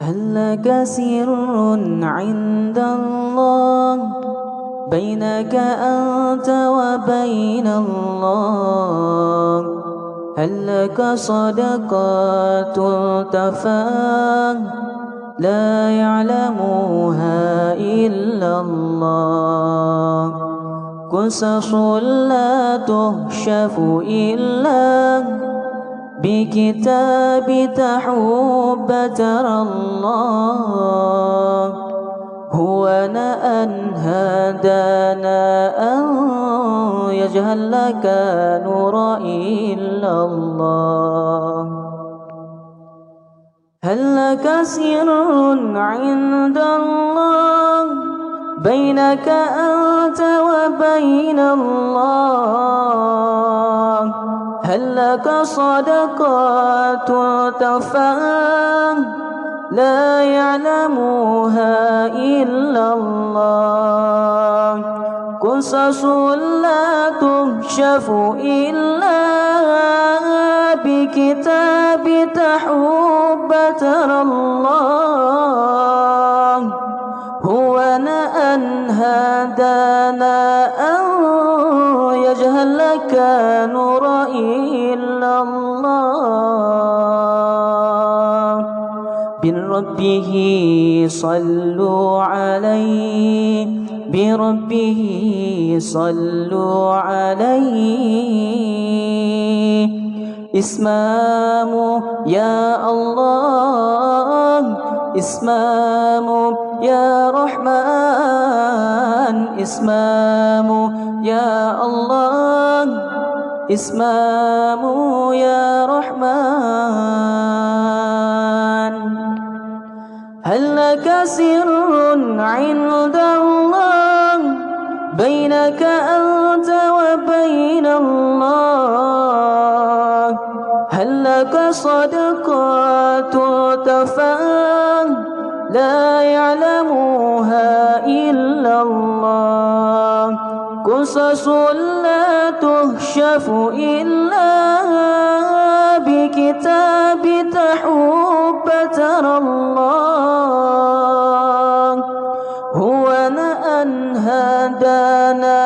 هل لك سر عند الله بينك أنت وبين الله؟ هل لك صدقات تفاق لا يعلمها إلا الله؟ قصص لا تكشف إلا بكتاب تحب ترى الله. هو أن هدانا أن يجهل لك نور إلا الله. هل لك سر عند الله بينك أنت وبين الله؟ هل لك صدقات تفاق لا يعلمها إلا الله؟ قصص لا تكشف إلا بكتاب تحب ترى الله. هو أن هدانا أن يجهل لك نور إلا الله. بربه صلوا عليه، بربه صلوا عليه. اسمام يا الله، اسمام يا رحمن، اسمام يا الله، اسمام يا رحمن. هل لك سر عند الله بينك أنت وبين الله؟ هل لك صدقات تفاق لا يعلمها إلا الله؟ قصص لا تكشف إلا بكتاب تحب ترى الله. هو أن هدانا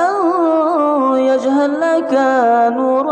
أن يجهل لك نور